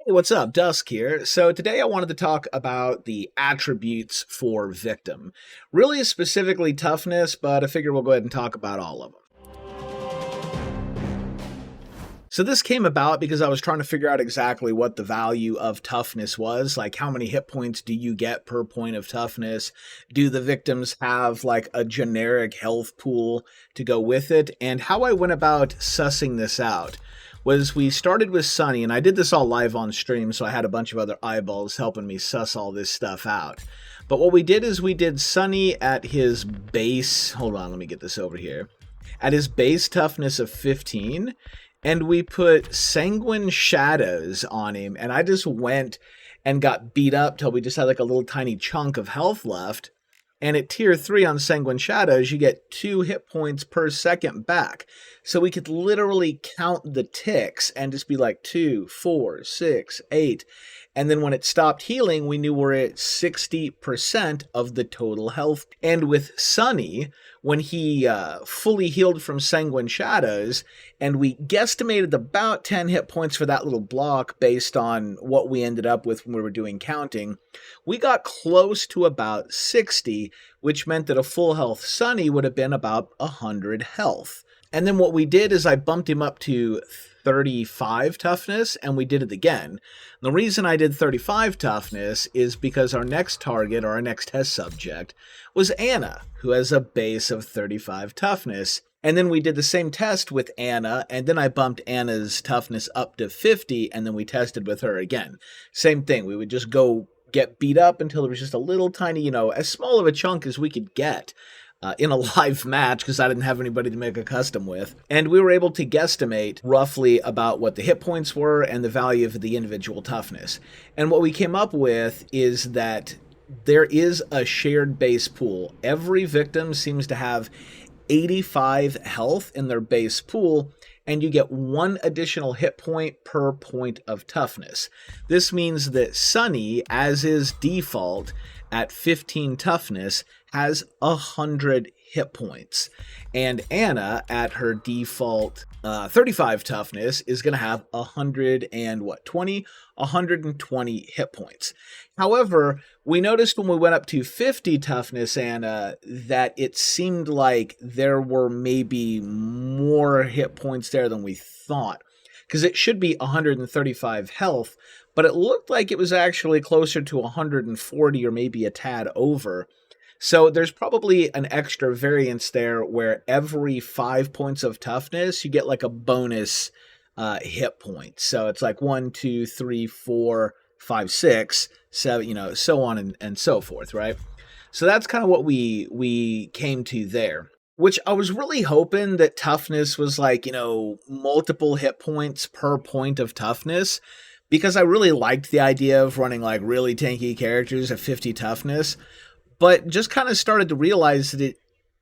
Hey, what's up? Dusk here. So today I wanted to talk about the attributes for victim. Really specifically toughness, but I figure we'll go ahead and talk about all of them. So this came about because I was trying to figure out exactly what the value of toughness was. Like, how many hit points do you get per point of toughness? Do the victims have like a generic health pool to go with it? And how I went about sussing this out was we started with Sunny, and I did this all live on stream, so I had a bunch of other eyeballs helping me suss all this stuff out. But what we did is we did Sunny at his base, hold on, let me get this over here, at his base toughness of 15, and we put Sanguine Shadows on him, and I just went and got beat up till we just had like a little tiny chunk of health left. And at tier 3 on Sanguine Shadows, you get 2 hit points per second back. So we could literally count the ticks and just be like 2, 4, 6, 8. And then when it stopped healing, we knew we're at 60% of the total health. And with Sunny, when he fully healed from Sanguine Shadows, and we guesstimated about 10 hit points for that little block based on what we ended up with when we were doing counting, we got close to about 60, which meant that a full health Sunny would have been about 100 health. And then what we did is I bumped him up to 35 toughness, and we did it again. The reason I did 35 toughness is because our next target, or our next test subject, was Anna, who has a base of 35 toughness. And then we did the same test with Anna, and then I bumped Anna's toughness up to 50, and then we tested with her again. Same thing, we would just go get beat up until there was just a little tiny, as small of a chunk as we could get in a live match, because I didn't have anybody to make a custom with. And we were able to guesstimate roughly about what the hit points were and the value of the individual toughness. And what we came up with is that there is a shared base pool. Every victim seems to have 85 health in their base pool, and you get 1 additional hit point per point of toughness. This means that Sunny, as is default, at 15 toughness, has 100 hit points. And Anna, at her default 35 toughness, is going to have 120 hit points. However, we noticed when we went up to 50 toughness, Anna, that it seemed like there were maybe more hit points there than we thought. Because it should be 135 health, but it looked like it was actually closer to 140 or maybe a tad over. So there's probably an extra variance there where every 5 points of toughness, you get like a bonus hit point. So it's like 1, 2, 3, 4, 5, 6, 7, so on and so forth, right? So that's kind of what we came to there. Which I was really hoping that toughness was like, multiple hit points per point of toughness, because I really liked the idea of running like really tanky characters at 50 toughness, but just kind of started to realize that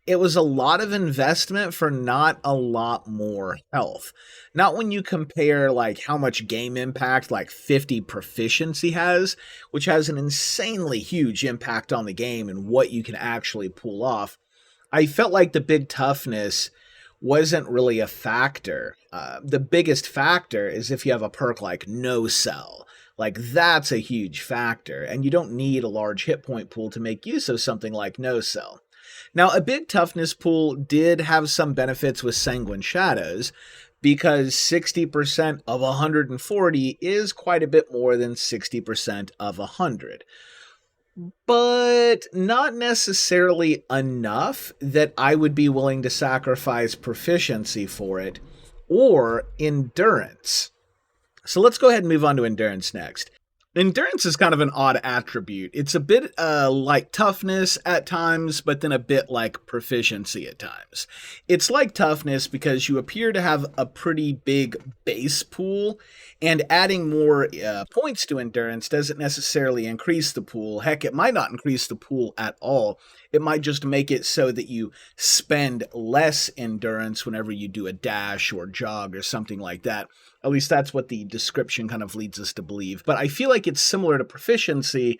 it was a lot of investment for not a lot more health. Not when you compare like how much game impact like 50 Proficiency has, which has an insanely huge impact on the game and what you can actually pull off. I felt like the big toughness wasn't really a factor. The biggest factor is if you have a perk like No Cell. Like, that's a huge factor, and you don't need a large hit point pool to make use of something like No Cell. Now, a big toughness pool did have some benefits with Sanguine Shadows, because 60% of 140 is quite a bit more than 60% of 100. But not necessarily enough that I would be willing to sacrifice Proficiency for it, or Endurance. So let's go ahead and move on to Endurance next. Endurance is kind of an odd attribute. It's a bit like Toughness at times, but then a bit like Proficiency at times. It's like Toughness because you appear to have a pretty big base pool, and adding more points to Endurance doesn't necessarily increase the pool. Heck, it might not increase the pool at all. It might just make it so that you spend less Endurance whenever you do a dash or jog or something like that. At least that's what the description kind of leads us to believe. But I feel like it's similar to Proficiency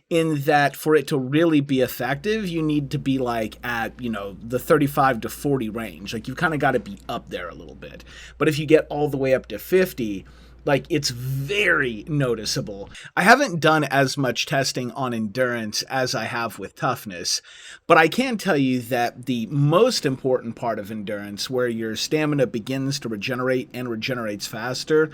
in that for it to really be effective, you need to be like at, the 35 to 40 range. Like, you've kind of got to be up there a little bit. But if you get all the way up to 50, Like, it's very noticeable. I haven't done as much testing on endurance as I have with toughness, but I can tell you that the most important part of endurance, where your stamina begins to regenerate and regenerates faster,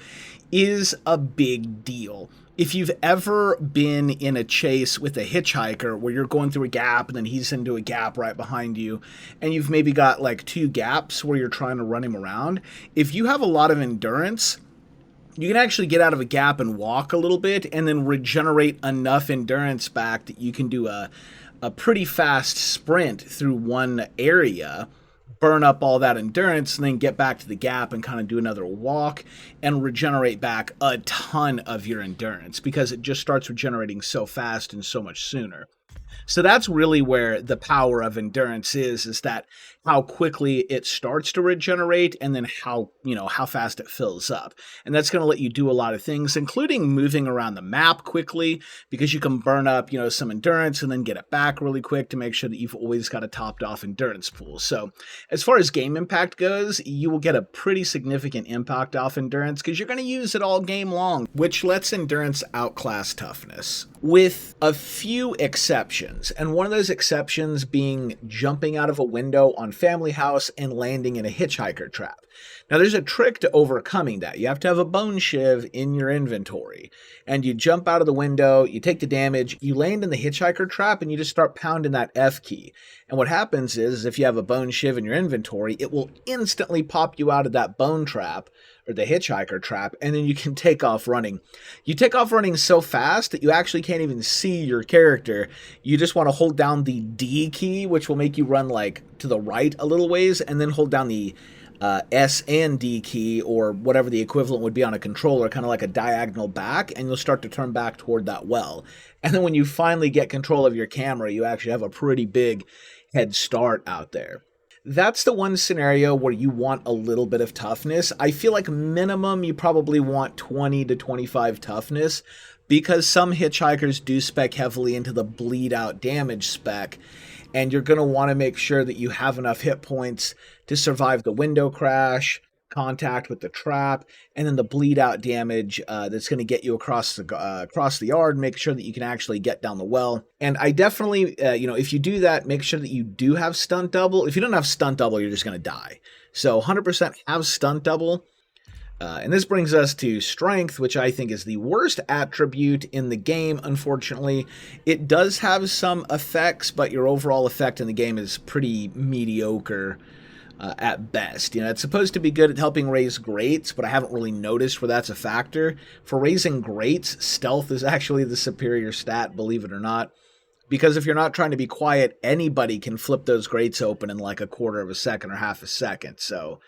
is a big deal. If you've ever been in a chase with a hitchhiker where you're going through a gap and then he's into a gap right behind you, and you've maybe got like 2 gaps where you're trying to run him around, if you have a lot of endurance, you can actually get out of a gap and walk a little bit and then regenerate enough endurance back that you can do a pretty fast sprint through one area, burn up all that endurance, and then get back to the gap and kind of do another walk and regenerate back a ton of your endurance because it just starts regenerating so fast and so much sooner. So that's really where the power of endurance is that how quickly it starts to regenerate and then how fast it fills up. And that's going to let you do a lot of things, including moving around the map quickly, because you can burn up, some endurance and then get it back really quick to make sure that you've always got a topped off endurance pool. So as far as game impact goes, you will get a pretty significant impact off endurance because you're going to use it all game long, which lets endurance outclass toughness, with a few exceptions. And one of those exceptions being jumping out of a window on Family House and landing in a hitchhiker trap. Now, there's a trick to overcoming that. You have to have a bone shiv in your inventory. And you jump out of the window, you take the damage, you land in the hitchhiker trap, and you just start pounding that F key. And what happens is, if you have a bone shiv in your inventory, it will instantly pop you out of that bone trap, or the hitchhiker trap, and then you can take off running. You take off running so fast that you actually can't even see your character. You just want to hold down the D key, which will make you run like to the right a little ways, and then hold down the S and D key, or whatever the equivalent would be on a controller, kind of like a diagonal back, and you'll start to turn back toward that well. And then when you finally get control of your camera, you actually have a pretty big head start out there. That's the one scenario where you want a little bit of toughness. I feel like minimum you probably want 20 to 25 toughness, because some hitchhikers do spec heavily into the bleed out damage spec, and you're going to want to make sure that you have enough hit points to survive the window crash, contact with the trap, and then the bleed out damage that's going to get you across the yard, make sure that you can actually get down the well. And I definitely, if you do that, make sure that you do have stunt double. If you don't have stunt double, you're just going to die. So 100% have stunt double. And this brings us to strength, which I think is the worst attribute in the game, unfortunately. It does have some effects, but your overall effect in the game is pretty mediocre at best. It's supposed to be good at helping raise grates, but I haven't really noticed where that's a factor. For raising grates, stealth is actually the superior stat, believe it or not. Because if you're not trying to be quiet, anybody can flip those grates open in like a quarter of a second or half a second. So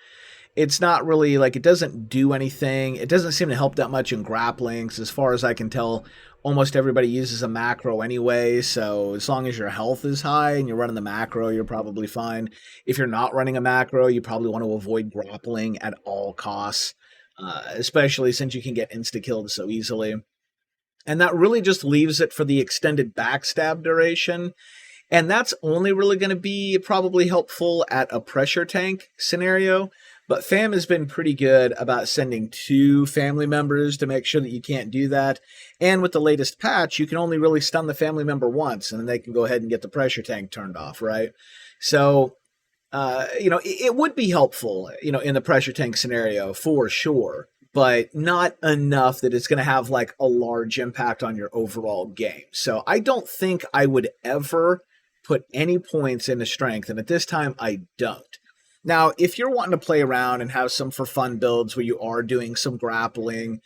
it's not really like, it doesn't do anything. It doesn't seem to help that much in grappling. So as far as I can tell, almost everybody uses a macro anyway. So as long as your health is high and you're running the macro, you're probably fine. If you're not running a macro, you probably want to avoid grappling at all costs, especially since you can get insta-killed so easily. And that really just leaves it for the extended backstab duration. And that's only really going to be probably helpful at a pressure tank scenario. But FAM has been pretty good about sending 2 family members to make sure that you can't do that. And with the latest patch, you can only really stun the family member once, and then they can go ahead and get the pressure tank turned off, right? So, it would be helpful, in the pressure tank scenario for sure, but not enough that it's going to have like a large impact on your overall game. So I don't think I would ever put any points into strength, and at this time I don't. Now, if you're wanting to play around and have some for fun builds where you are doing some grappling,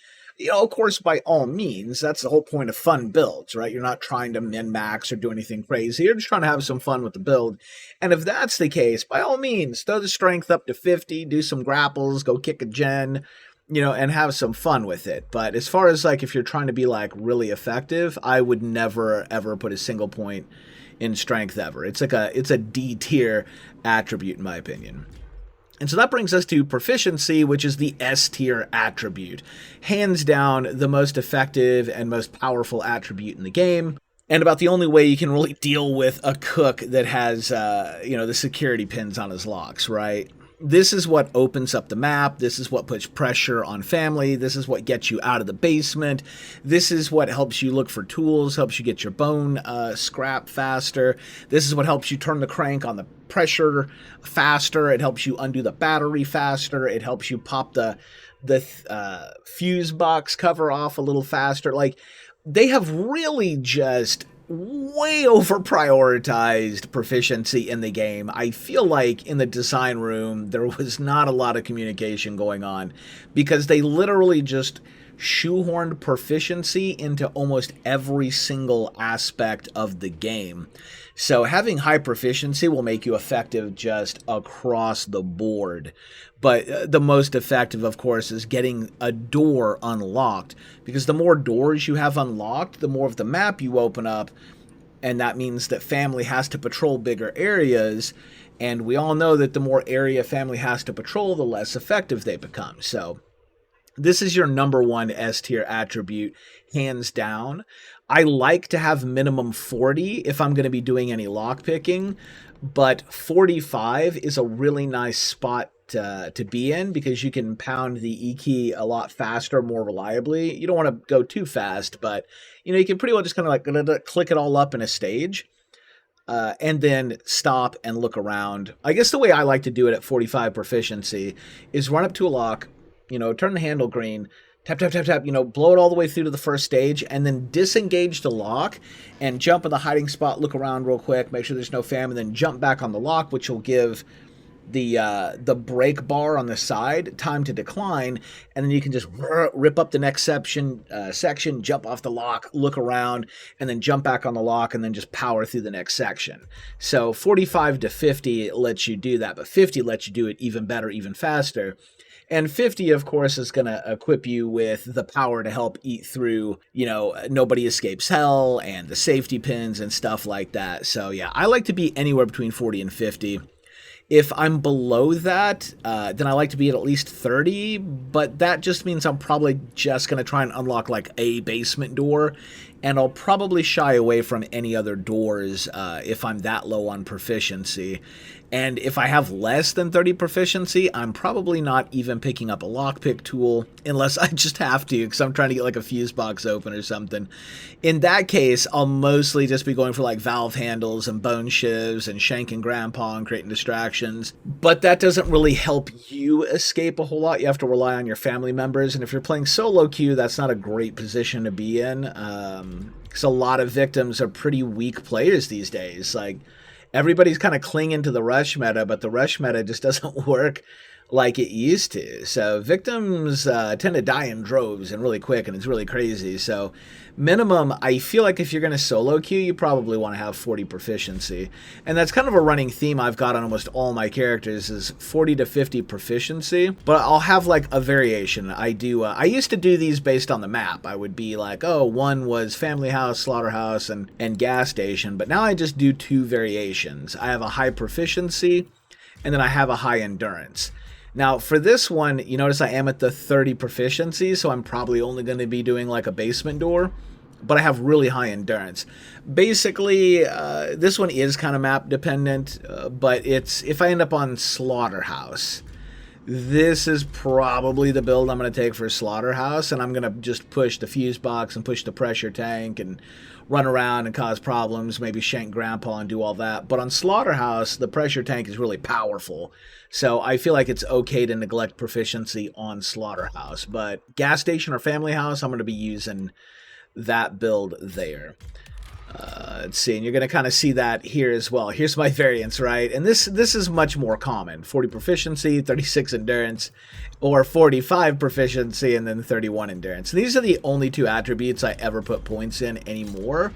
of course, by all means, that's the whole point of fun builds, right? You're not trying to min-max or do anything crazy. You're just trying to have some fun with the build. And if that's the case, by all means, throw the strength up to 50, do some grapples, go kick a gen, and have some fun with it. But as far as like if you're trying to be like really effective, I would never, ever put a single point in strength ever. It's a D tier attribute in my opinion. And so that brings us to proficiency, which is the S tier attribute. Hands down, the most effective and most powerful attribute in the game. And about the only way you can really deal with a cook that has, the security pins on his locks, right? This is what opens up the map. This is what puts pressure on family. This is what gets you out of the basement. This is what helps you look for tools, helps you get your bone scrap faster. This is what helps you turn the crank on the pressure faster. It helps you undo the battery faster. It helps you pop the fuse box cover off a little faster. Like, they have really just way over prioritized proficiency in the game. I feel like in the design room there was not a lot of communication going on, because they literally just shoehorned proficiency into almost every single aspect of the game. So having high proficiency will make you effective just across the board. But the most effective, of course, is getting a door unlocked, because the more doors you have unlocked, the more of the map you open up, and that means that family has to patrol bigger areas, and we all know that the more area family has to patrol, the less effective they become. So this is your number one S tier attribute, hands down. I like to have minimum 40 if I'm going to be doing any lockpicking, but 45 is a really nice spot to be in, because you can pound the E key a lot faster, more reliably. You don't want to go too fast, but you can pretty well just kind of like click it all up in a stage, and then stop and look around. I guess the way I like to do it at 45 proficiency is run up to a lock, turn the handle green, tap, tap, tap, tap, blow it all the way through to the first stage, and then disengage the lock and jump in the hiding spot, look around real quick, make sure there's no fam, and then jump back on the lock, which will give the brake bar on the side time to decline, and then you can just rip up the next section, jump off the lock, look around, and then jump back on the lock, and then just power through the next section. So 45 to 50 lets you do that, but 50 lets you do it even better, even faster. And 50, of course, is going to equip you with the power to help eat through, Nobody Escapes Hell and the safety pins and stuff like that. So yeah, I like to be anywhere between 40 and 50. If I'm below that, then I like to be at least 30, but that just means I'm probably just going to try and unlock like a basement door, and I'll probably shy away from any other doors if I'm that low on proficiency. And if I have less than 30 proficiency, I'm probably not even picking up a lockpick tool unless I just have to, because I'm trying to get like a fuse box open or something. In that case, I'll mostly just be going for like valve handles and bone shivs and shanking grandpa and creating distractions. But that doesn't really help you escape a whole lot. You have to rely on your family members. And if you're playing solo queue, that's not a great position to be in. Because a lot of victims are pretty weak players these days. Like, everybody's kind of clinging to the rush meta, but the rush meta just doesn't work like it used to. So victims tend to die in droves and really quick, and it's really crazy. So minimum, I feel like if you're going to solo queue, you probably want to have 40 proficiency. And that's kind of a running theme I've got on almost all my characters, is 40 to 50 proficiency. But I'll have like a variation. I used to do these based on the map. I would be like, oh, one was family house, slaughterhouse, and gas station. But now I just do two variations. I have a high proficiency, and then I have a high endurance. Now, for this one, you notice I am at the 30 proficiency, so I'm probably only going to be doing like a basement door, but I have really high endurance. Basically, this one is kind of map dependent, but if I end up on slaughterhouse, this is probably the build I'm going to take for slaughterhouse, and I'm going to just push the fuse box and push the pressure tank and run around and cause problems, maybe shank grandpa and do all that. But on slaughterhouse, the pressure tank is really powerful, so I feel like it's okay to neglect proficiency on slaughterhouse. But gas station or family house, I'm going to be using that build there. Let's see, and you're going to kind of see that here as well. Here's my variants, right? And this is much more common. 40 proficiency, 36 endurance, or 45 proficiency, and then 31 endurance. And these are the only two attributes I ever put points in anymore.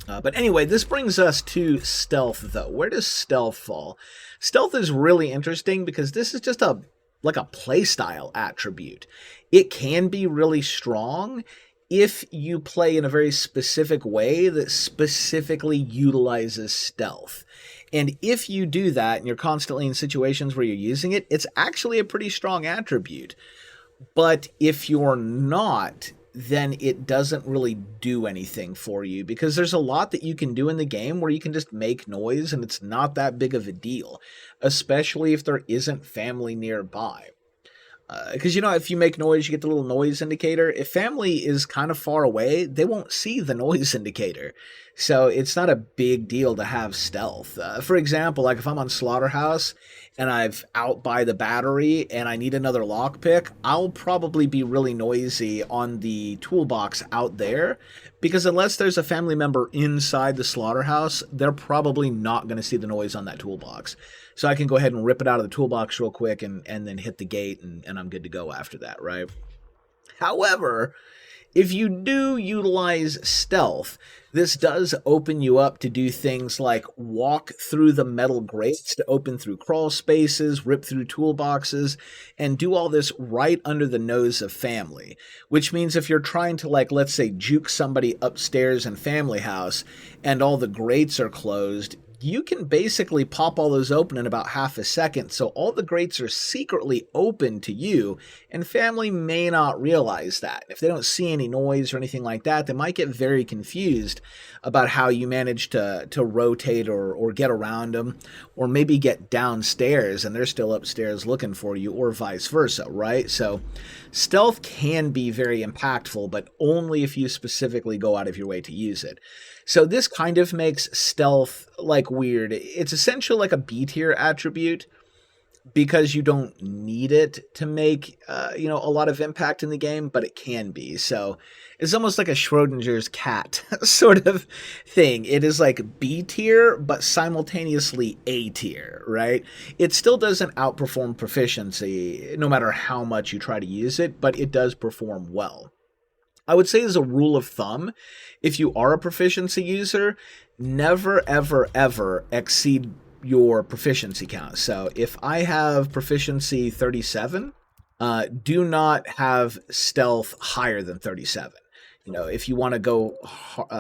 But anyway, this brings us to stealth, though. Where does stealth fall? Stealth is really interesting because this is just like a playstyle attribute. It can be really strong if you play in a very specific way that specifically utilizes stealth. And if you do that and you're constantly in situations where you're using it, it's actually a pretty strong attribute. But if you're not, then it doesn't really do anything for you, because there's a lot that you can do in the game where you can just make noise and it's not that big of a deal, especially if there isn't family nearby. Because, if you make noise, you get the little noise indicator. If family is kind of far away, they won't see the noise indicator. So it's not a big deal to have stealth. For example, like if I'm on Slaughterhouse and I've out by the battery and I need another lockpick, I'll probably be really noisy on the toolbox out there, because unless there's a family member inside the Slaughterhouse, they're probably not going to see the noise on that toolbox. So I can go ahead and rip it out of the toolbox real quick and then hit the gate, and I'm good to go after that, right? However, if you do utilize stealth, this does open you up to do things like walk through the metal grates to open through crawl spaces, rip through toolboxes, and do all this right under the nose of family. Which means if you're trying to, like, let's say, juke somebody upstairs in family house and all the grates are closed, you can basically pop all those open in about half a second, so all the grates are secretly open to you, and family may not realize that. If they don't see any noise or anything like that, they might get very confused about how you manage to rotate or get around them, or maybe get downstairs and they're still upstairs looking for you, or vice versa, right? So stealth can be very impactful, but only if you specifically go out of your way to use it. So this kind of makes stealth like weird. It's essentially like a B tier attribute, because you don't need it to make a lot of impact in the game, but it can be. So it's almost like a Schrodinger's cat sort of thing. It is like B tier, but simultaneously A tier, right? It still doesn't outperform Proficiency no matter how much you try to use it, but it does perform well. I would say as a rule of thumb, if you are a Proficiency user, never, ever, ever exceed your Proficiency count. So if I have Proficiency 37, do not have stealth higher than 37. If you want to go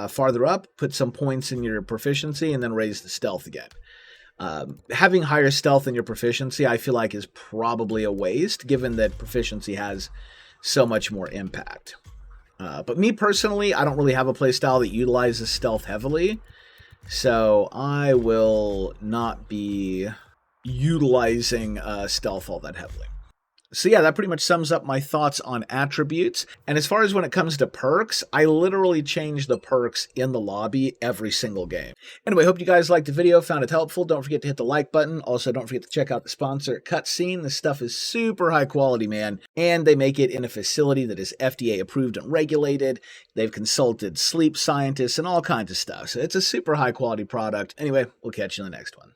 farther up, put some points in your Proficiency and then raise the stealth again. Having higher stealth in your Proficiency, I feel like, is probably a waste, given that Proficiency has so much more impact. But me personally, I don't really have a playstyle that utilizes stealth heavily, so I will not be utilizing stealth all that heavily. So yeah, that pretty much sums up my thoughts on attributes. And as far as when it comes to perks, I literally change the perks in the lobby every single game. Anyway, hope you guys liked the video, found it helpful. Don't forget to hit the like button. Also, don't forget to check out the sponsor, Cutscene. This stuff is super high quality, man. And they make it in a facility that is FDA approved and regulated. They've consulted sleep scientists and all kinds of stuff. So it's a super high quality product. Anyway, we'll catch you in the next one.